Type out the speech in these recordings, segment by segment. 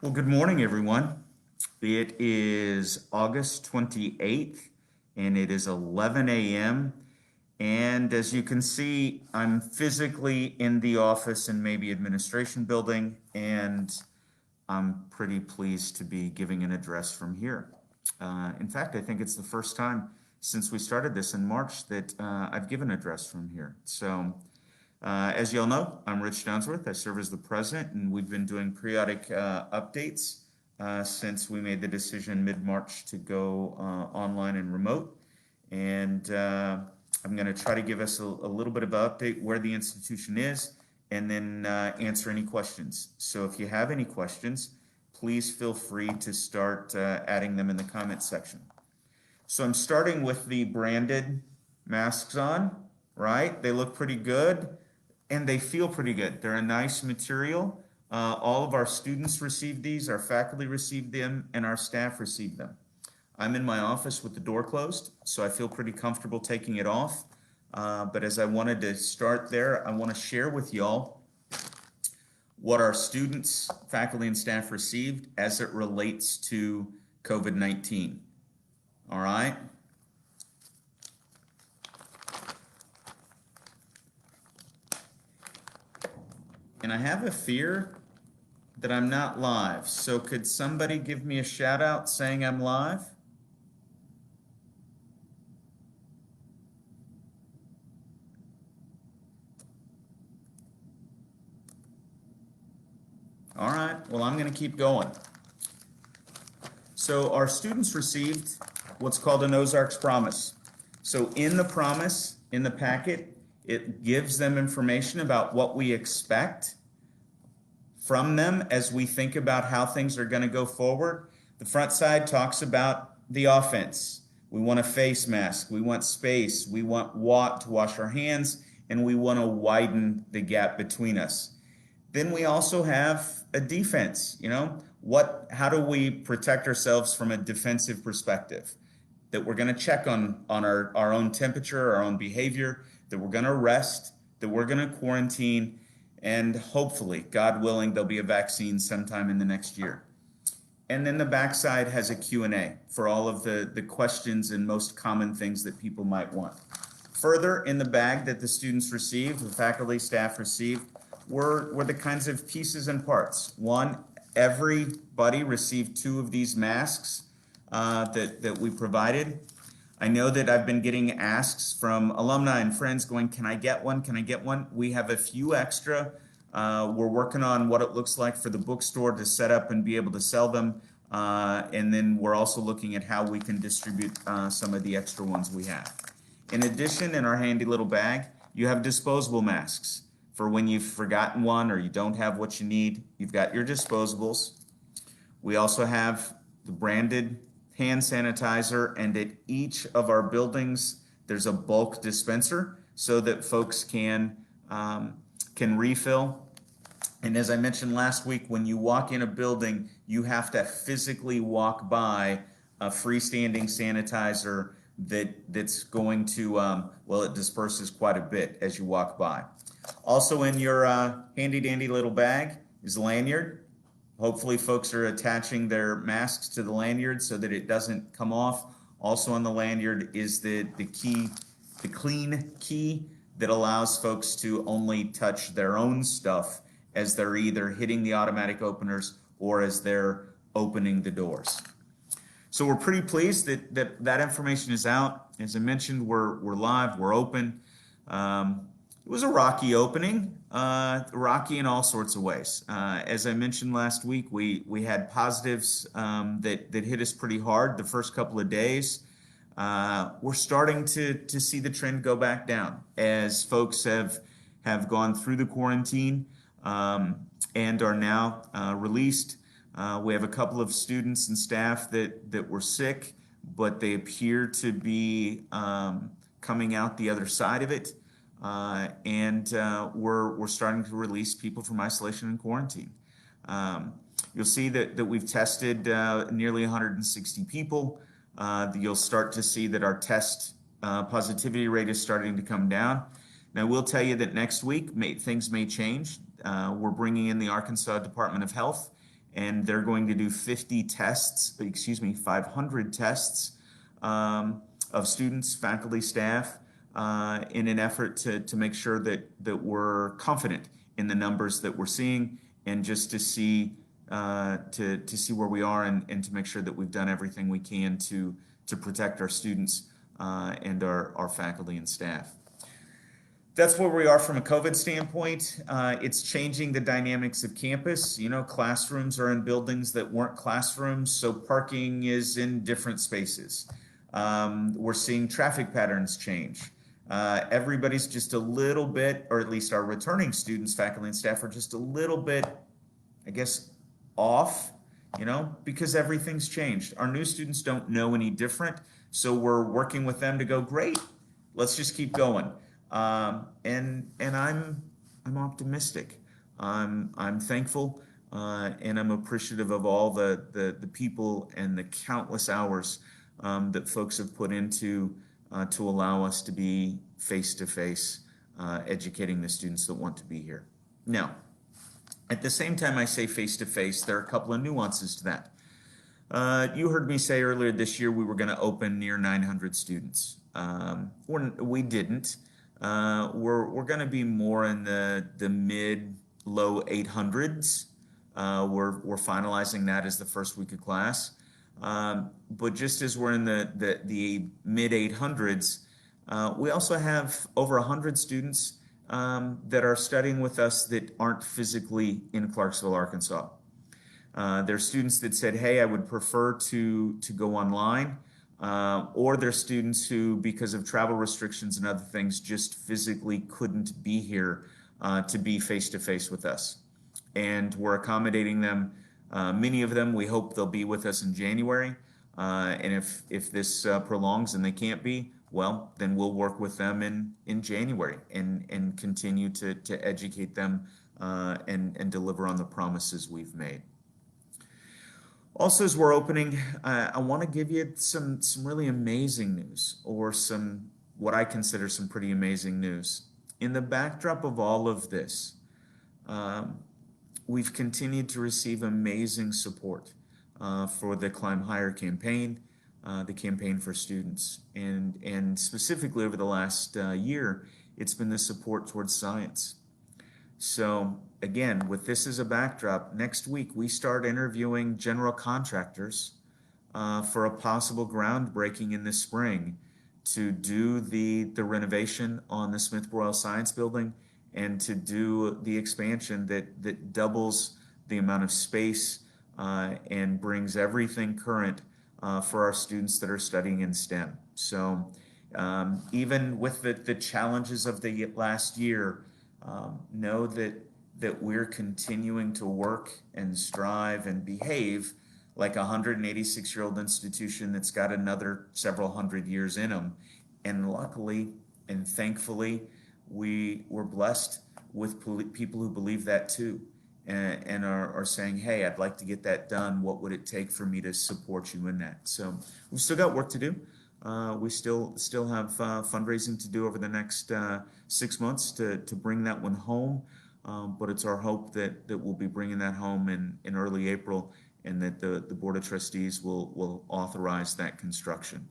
Well, good morning, everyone. It is August 28th and it is 11 a.m. And as you can see, I'm physically in the office and maybe administration building, and I'm pretty pleased to be giving an address from here. In fact, I think it's the first time since we started this in March that I've given an address from here. As you all know, I'm Rich Downsworth. I serve as the president, and we've been doing periodic updates since we made the decision mid-March to go online and remote. And I'm going to try to give us a little bit of an update where the institution is, and then answer any questions. So if you have any questions, please feel free to start adding them in the comment section. So I'm starting with the branded masks on, right? They look pretty good and they feel pretty good. They're a nice material. All of our students received these, our faculty received them, and our staff received them. I'm in my office with the door closed, so I feel pretty comfortable taking it off. But as I wanted to start there, I want to share with y'all what our students, faculty, and staff received as it relates to COVID-19. All right? And I have a fear that I'm not live. So could somebody give me a shout out saying I'm live? All right, well, I'm going to keep going. So our students received what's called an Ozarks Promise. So in the promise, in the packet, it gives them information about what we expect from them as we think about how things are going to go forward. The front side talks about the offense. We want a face mask. We want space. We want to wash our hands, and we want to widen the gap between us. Then we also have a defense. How do we protect ourselves from a defensive perspective? That we're going to check on our own temperature, our own behavior, that we're going to rest, that we're going to quarantine, and hopefully, God willing, there'll be a vaccine sometime in the next year. And then the backside has a Q&A for all of the questions and most common things that people might want. Further, in the bag that the students received, the faculty, staff received, were the kinds of pieces and parts. One, everybody received 2 of these masks that we provided. I know that I've been getting asks from alumni and friends going, can I get one? Can I get one? We have a few extra. We're working on what it looks like for the bookstore to set up and be able to sell them. And then we're also looking at how we can distribute some of the extra ones we have. In addition, in our handy little bag, you have disposable masks. For when you've forgotten one or you don't have what you need, you've got your disposables. We also have the branded hand sanitizer, and at each of our buildings, there's a bulk dispenser so that folks can refill. And as I mentioned last week, when you walk in a building, you have to physically walk by a freestanding sanitizer that's going to, it disperses quite a bit as you walk by. Also in your handy dandy little bag is a lanyard. Hopefully folks are attaching their masks to the lanyard so that it doesn't come off. Also on the lanyard is the key, the clean key that allows folks to only touch their own stuff as they're either hitting the automatic openers or as they're opening the doors. So we're pretty pleased that information is out. As I mentioned, we're live, we're open. It was a rocky opening, rocky in all sorts of ways. As I mentioned last week, we had positives that hit us pretty hard the first couple of days. We're starting to see the trend go back down as folks have gone through the quarantine and are now released. We have a couple of students and staff that were sick, but they appear to be coming out the other side of it. And we're starting to release people from isolation and quarantine. You'll see that we've tested nearly 160 people. You'll start to see that our test positivity rate is starting to come down. Now, we'll tell you that next week things may change. We're bringing in the Arkansas Department of Health, and they're going to do 500 tests of students, faculty, staff, in an effort to make sure that we're confident in the numbers that we're seeing, and just to see where we are, and to make sure that we've done everything we can to protect our students and our faculty and staff. That's where we are from a COVID standpoint. It's changing the dynamics of campus. Classrooms are in buildings that weren't classrooms, so parking is in different spaces. We're seeing traffic patterns change. Everybody's just a little bit, or at least our returning students, faculty, and staff are just a little bit, I guess, off, because everything's changed. Our new students don't know any different, so we're working with them to go, great, let's just keep going. And I'm optimistic. I'm thankful, and I'm appreciative of all the people and the countless hours that folks have put into to allow us to be face-to-face, educating the students that want to be here. Now, at the same time I say face-to-face, there are a couple of nuances to that. You heard me say earlier this year we were going to open near 900 students. We didn't. We're going to be more in the mid-low 800s. We're finalizing that as the first week of class. But just as we're in the mid 800s, we also have over 100 students that are studying with us that aren't physically in Clarksville, Arkansas. There are students that said, hey, I would prefer to go online, or there are students who, because of travel restrictions and other things, just physically couldn't be here to be face-to-face with us. And we're accommodating them. Many of them, we hope they'll be with us in January. And if this prolongs and they can't be, well, then we'll work with them in January and continue to educate them and deliver on the promises we've made. Also, as we're opening, I want to give you some really amazing news, or what I consider some pretty amazing news. In the backdrop of all of this, we've continued to receive amazing support for the Climb Higher campaign, the campaign for students, and specifically over the last year, it's been the support towards science. So again, with this as a backdrop, next week we start interviewing general contractors for a possible groundbreaking in the spring to do the renovation on the Smith Broyle Science Building, and to do the expansion that doubles the amount of space and brings everything current for our students that are studying in STEM. So even with the challenges of the last year, know that we're continuing to work and strive and behave like a 186-year-old institution that's got another several hundred years in them. And luckily and thankfully, we're blessed with people who believe that too, and are saying, hey, I'd like to get that done. What would it take for me to support you in that? So we've still got work to do. We still have fundraising to do over the next 6 months to bring that one home. But it's our hope that we'll be bringing that home in early April, and that the Board of Trustees will authorize that construction.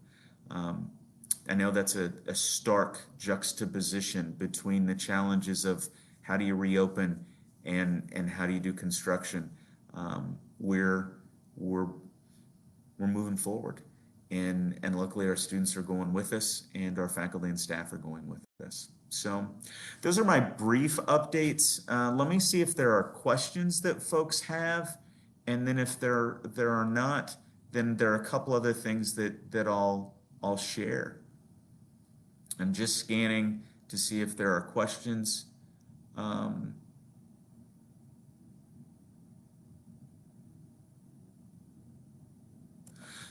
I know that's a stark juxtaposition between the challenges of how do you reopen and how do you do construction. We're moving forward, and luckily our students are going with us, and our faculty and staff are going with us. So those are my brief updates. Let me see if there are questions that folks have, and then if there are not, then there are a couple other things that I'll share. I'm just scanning to see if there are questions.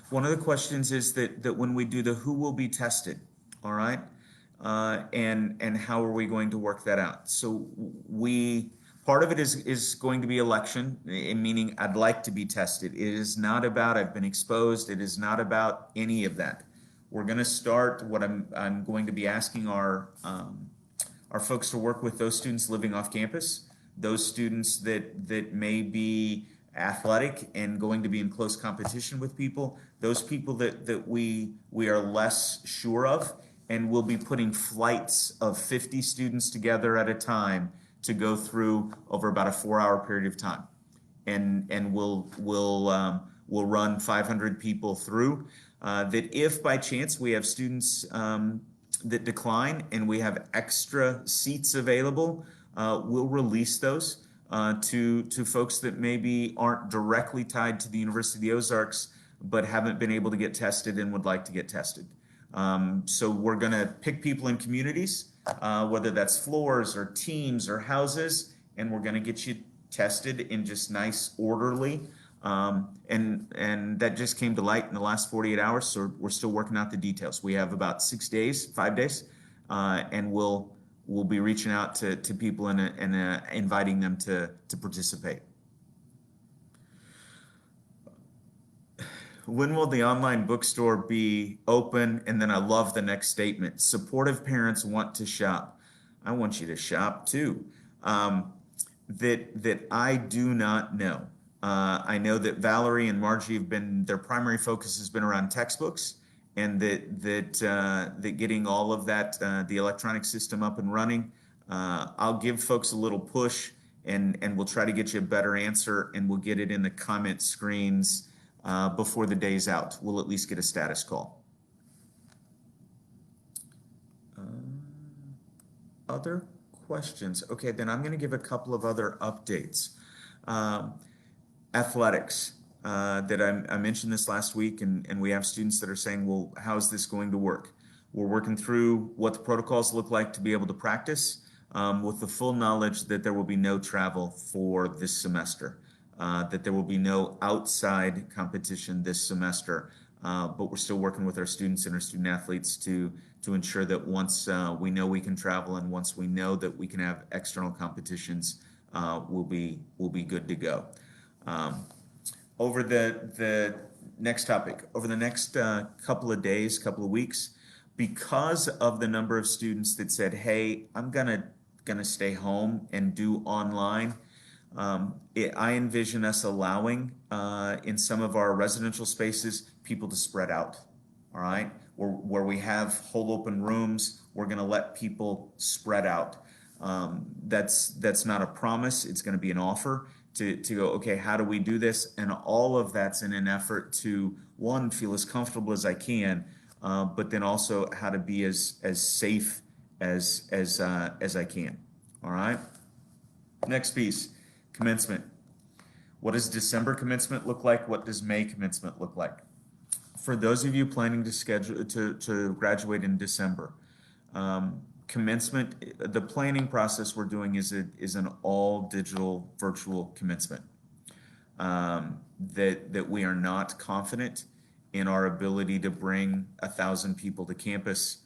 One of the questions is that when we do who will be tested, all right? And how are we going to work that out? So part of it is going to be election, meaning I'd like to be tested. It is not about I've been exposed. It is not about any of that. We're going to start what I'm going to be asking our folks to work with those students living off campus, those students that may be athletic and going to be in close competition with people, those people that we are less sure of, and we'll be putting flights of 50 students together at a time to go through over about a 4-hour period of time. And we'll run 500 people through. That if by chance we have students that decline and we have extra seats available, we'll release those to folks that maybe aren't directly tied to the University of the Ozarks, but haven't been able to get tested and would like to get tested. So we're going to pick people in communities, whether that's floors or teams or houses, and we're going to get you tested in just nice, orderly. And that just came to light in the last 48 hours, so we're still working out the details. We have about 5 days, and we'll be reaching out to people and inviting them to participate. When will the online bookstore be open? And then I love the next statement. Supportive parents want to shop. I want you to shop too. That I do not know. I know that Valerie and Margie have been, their primary focus has been around textbooks, and that getting all of that, the electronic system up and running. I'll give folks a little push, and we'll try to get you a better answer, and we'll get it in the comment screens before the day's out. We'll at least get a status call. Other questions? Okay, then I'm going to give a couple of other updates. Athletics, that I mentioned this last week, and we have students that are saying, well, how is this going to work? We're working through what the protocols look like to be able to practice, with the full knowledge that there will be no travel for this semester, that there will be no outside competition this semester, but we're still working with our students and our student athletes to ensure that once we know we can travel and once we know that we can have external competitions, we'll be good to go. Over the next topic, over the next couple of days, couple of weeks, because of the number of students that said, hey, I'm gonna stay home and do online, I envision us allowing in some of our residential spaces people to spread out. All right, where we have whole open rooms, we're going to let people spread out. That's not a promise. It's going to be an offer to go, okay, how do we do this? And all of that's in an effort to, one, feel as comfortable as I can, but then also how to be as safe as I can. All right. Next piece, commencement. What does December commencement look like? What does May commencement look like? For those of you planning to schedule to graduate in December, commencement, the planning process we're doing is an all digital virtual commencement. That we are not confident in our ability to bring 1,000 people to campus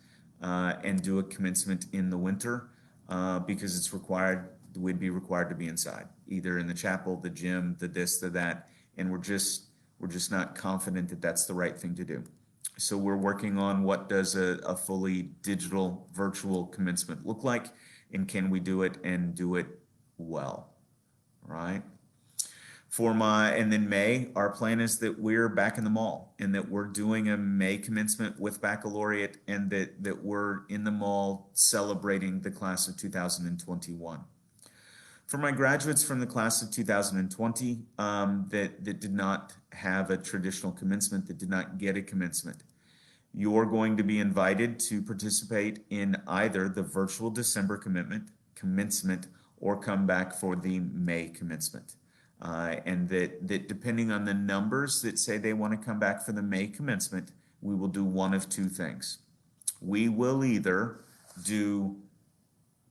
and do a commencement in the winter because it's required. We'd be required to be inside, either in the chapel, the gym, the this, the that, and we're just not confident that that's the right thing to do. So we're working on what does a fully digital virtual commencement look like, and can we do it and do it well, right? And then May, our plan is that we're back in the mall and that we're doing a May commencement with baccalaureate, and that we're in the mall celebrating the class of 2021. For my graduates from the class of 2020 that did not have a traditional commencement, that did not get a commencement, you're going to be invited to participate in either the virtual December commencement or come back for the May commencement. And that depending on the numbers that say they want to come back for the May commencement, we will do one of two things. We will either do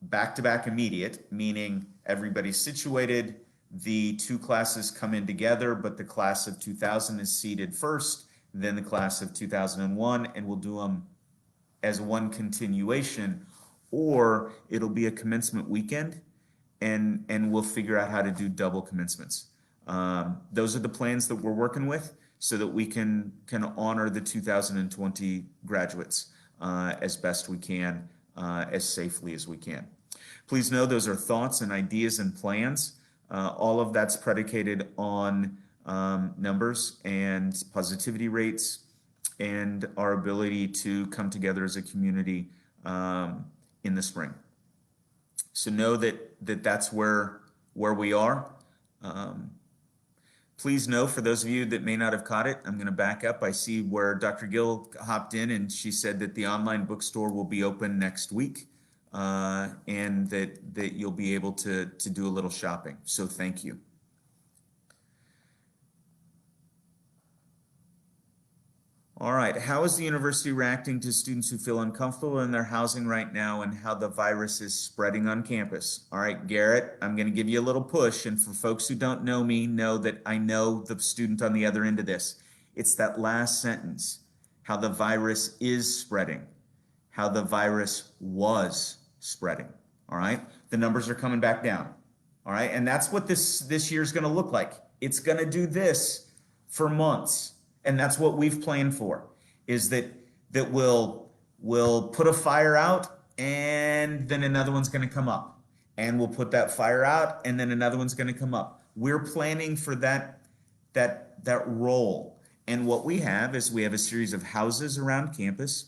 back-to-back immediate, meaning everybody's situated, the two classes come in together, but the class of 2000 is seated first, then the class of 2001, and we'll do them as one continuation, or it'll be a commencement weekend, and we'll figure out how to do double commencements. Those are the plans that we're working with so that we can honor the 2020 graduates as best we can, as safely as we can. Please know those are thoughts and ideas and plans. All of that's predicated on numbers and positivity rates and our ability to come together as a community in the spring. So know that's where we are. Please know, for those of you that may not have caught it, I'm going to back up. I see where Dr. Gill hopped in and she said that the online bookstore will be open next week, and that you'll be able to do a little shopping. So thank you. All right, how is the university reacting to students who feel uncomfortable in their housing right now and how the virus is spreading on campus? All right, Garrett, I'm going to give you a little push. And for folks who don't know me, know that I know the student on the other end of this. It's that last sentence, how the virus is spreading, how the virus was spreading. All right, the numbers are coming back down. All right, and that's what this year is going to look like. It's going to do this for months. And that's what we've planned for, is that we'll put a fire out and then another one's going to come up, and we'll put that fire out and then another one's going to come up. We're planning for that role. And what we have is we have a series of houses around campus.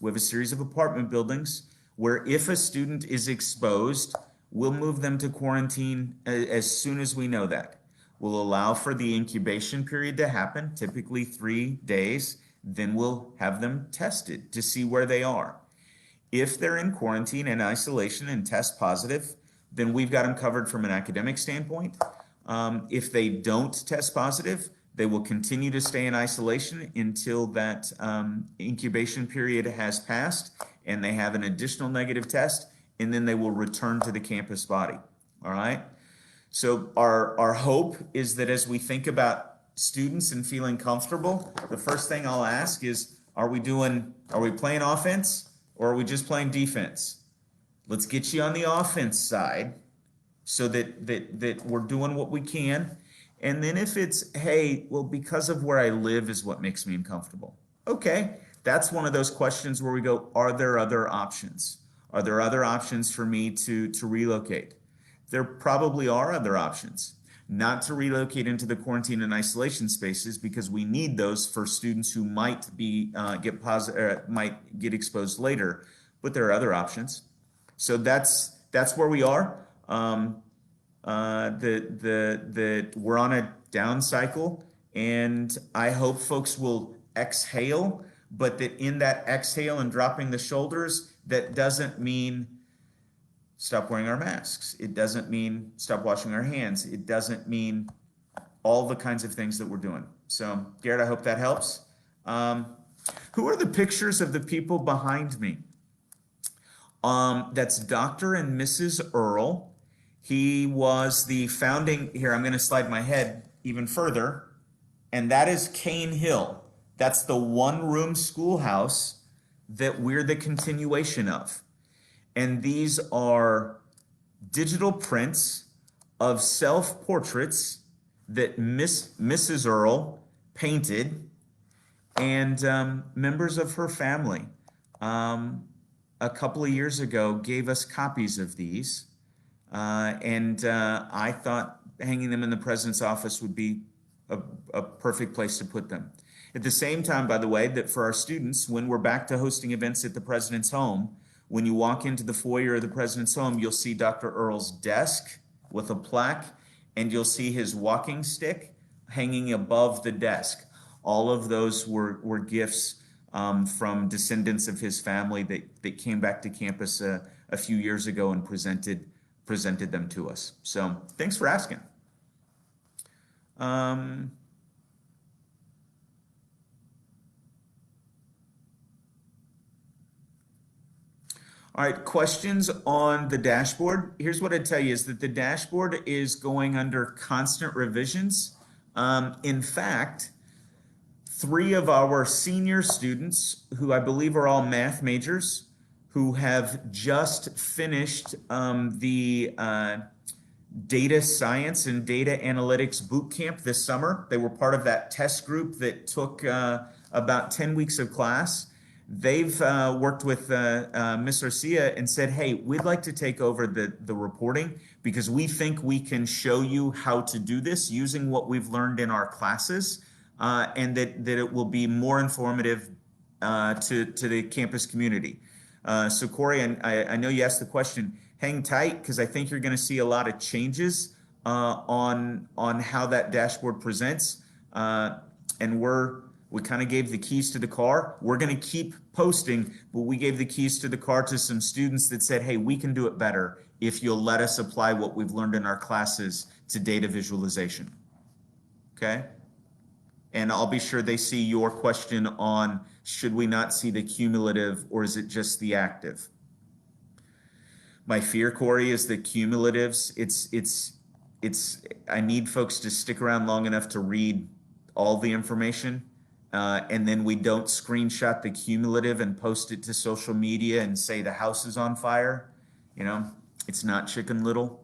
We have a series of apartment buildings where if a student is exposed, we'll move them to quarantine as soon as we know that. We'll allow for the incubation period to happen, typically 3 days. Then we'll have them tested to see where they are. If they're in quarantine and isolation and test positive, then we've got them covered from an academic standpoint. If they don't test positive, they will continue to stay in isolation until that incubation period has passed and they have an additional negative test, and then they will return to the campus body. All right? So our hope is that as we think about students and feeling comfortable, the first thing I'll ask is, are we playing offense or are we just playing defense? Let's get you on the offense side so that we're doing what we can. And then if it's, hey, well, because of where I live is what makes me uncomfortable. Okay, that's one of those questions where we go, are there other options? Are there other options for me to relocate? There probably are other options. Not to relocate into the quarantine and isolation spaces, because we need those for students who might might get exposed later. But there are other options. So that's where we are. We're on a down cycle, and I hope folks will exhale. But that in that exhale and dropping the shoulders, that doesn't mean stop wearing our masks. It doesn't mean stop washing our hands. It doesn't mean all the kinds of things that we're doing. So, Garrett, I hope that helps. Who are the pictures of the people behind me? That's Dr. and Mrs. Earl. He was the founding, here, I'm going to slide my head even further, and that is Cane Hill. That's the one-room schoolhouse that we're the continuation of. And these are digital prints of self-portraits that Mrs. Earl painted, and members of her family a couple of years ago gave us copies of these. And I thought hanging them in the president's office would be a perfect place to put them. At the same time, by the way, that for our students, when we're back to hosting events at the president's home, when you walk into the foyer of the president's home, you'll see Dr. Earl's desk with a plaque, and you'll see his walking stick hanging above the desk. All of those were gifts from descendants of his family that came back to campus a few years ago and presented them to us. So thanks for asking. All right, questions on the dashboard. Here's what I'd tell you is that the dashboard is going under constant revisions. In fact, 3 of our senior students, who I believe are all math majors, who have just finished the data science and data analytics boot camp this summer. They were part of that test group that took about 10 weeks of class. they've worked with Ms. Garcia and said, hey, we'd like to take over the reporting because we think we can show you how to do this using what we've learned in our classes, and that it will be more informative to the campus community. So Corey, I know you asked the question, hang tight because I think you're going to see a lot of changes on how that dashboard presents. And we kind of gave the keys to the car. We're going to keep posting, but we gave the keys to the car to some students that said, hey, we can do it better if you'll let us apply what we've learned in our classes to data visualization. Okay? And I'll be sure they see your question on, should we not see the cumulative or is it just the active? My fear, Corey, is the cumulatives. I need folks to stick around long enough to read all the information. And then we don't screenshot the cumulative and post it to social media and say the house is on fire. You know, it's not Chicken Little.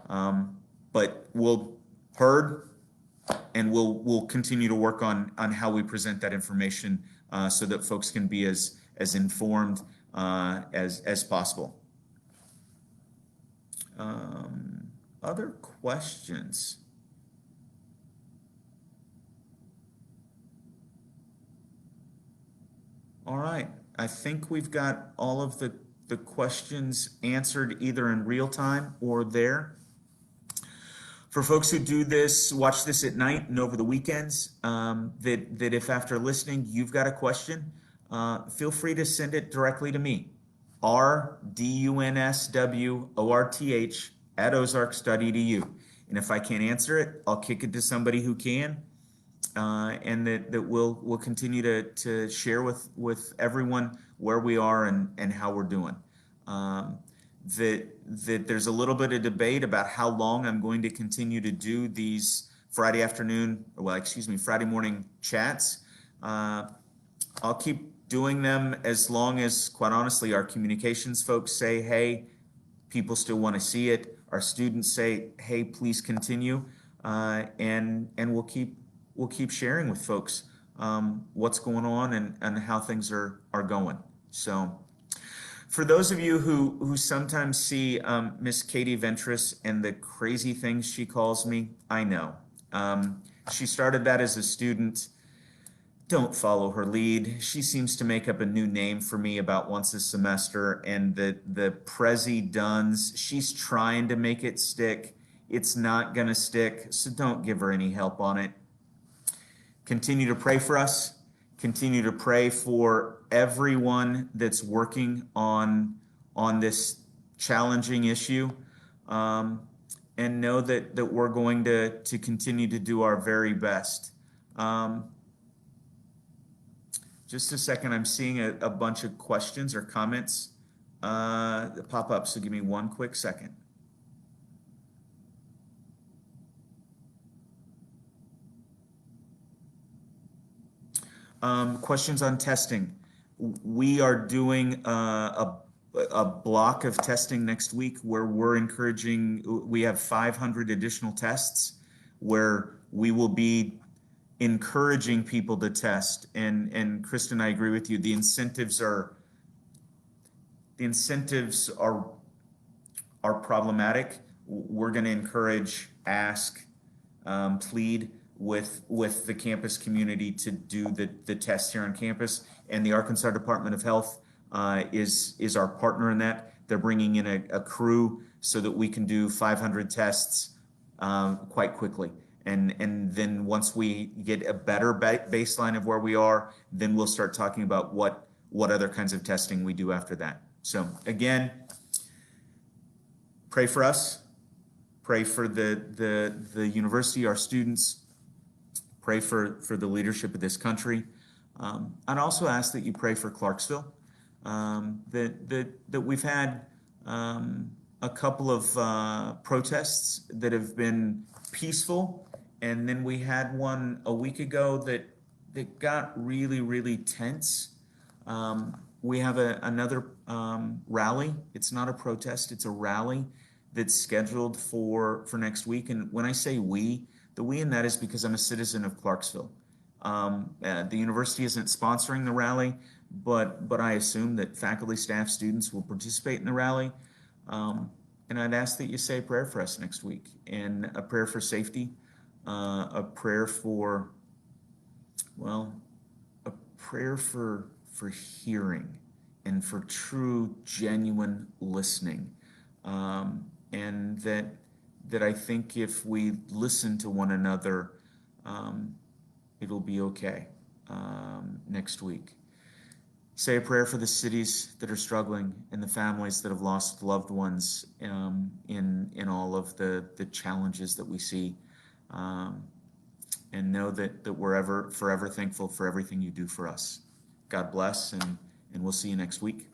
But we'll heard, and we'll continue to work on how we present that information so that folks can be as informed as possible. Other questions? All right, I think we've got all of the questions answered either in real time or there. For folks who do this, watch this at night and over the weekends, that if after listening you've got a question, feel free to send it directly to me, rdunsworth@ozarks.edu. And if I can't answer it, I'll kick it to somebody who can. And that we'll continue to share with everyone where we are and how we're doing. That there's a little bit of debate about how long I'm going to continue to do these Friday morning chats. I'll keep doing them as long as, quite honestly, our communications folks say, hey, people still want to see it. Our students say, hey, please continue. And we'll keep sharing with folks what's going on and how things are going. So for those of you who sometimes see Miss Katie Ventris and the crazy things she calls me, I know. She started that as a student. Don't follow her lead. She seems to make up a new name for me about once a semester, and the Prezi Duns, she's trying to make it stick. It's not gonna stick, so don't give her any help on it. Continue to pray for us. Continue to pray for everyone that's working on this challenging issue, and know that we're going to continue to do our very best. Just a second, I'm seeing a bunch of questions or comments that pop up, so give me one quick second. Questions on testing. We are doing a block of testing next week where we're encouraging, we have 500 additional tests where we will be encouraging people to test. And Kristen, I agree with you. The incentives are problematic. We're going to encourage, ask, plead with the campus community to do the tests here on campus. And the Arkansas Department of Health is our partner in that. They're bringing in a crew so that we can do 500 tests quite quickly. And then once we get a better baseline of where we are, then we'll start talking about what other kinds of testing we do after that. So again, pray for us, pray for the university, our students, pray for the leadership of this country. I'd also ask that you pray for Clarksville, that we've had a couple of protests that have been peaceful. And then we had one a week ago that got really, really tense. We have another rally. It's not a protest, it's a rally that's scheduled for next week. And when I say we, the we in that is because I'm a citizen of Clarksville. The university isn't sponsoring the rally, but I assume that faculty, staff, students will participate in the rally. And I'd ask that you say a prayer for us next week, and a prayer for safety, a prayer for, well, a prayer for hearing and for true, genuine listening. And that I think if we listen to one another, it'll be okay next week. Say a prayer for the cities that are struggling and the families that have lost loved ones in all of the challenges that we see. And know that we're forever thankful for everything you do for us. God bless, and we'll see you next week.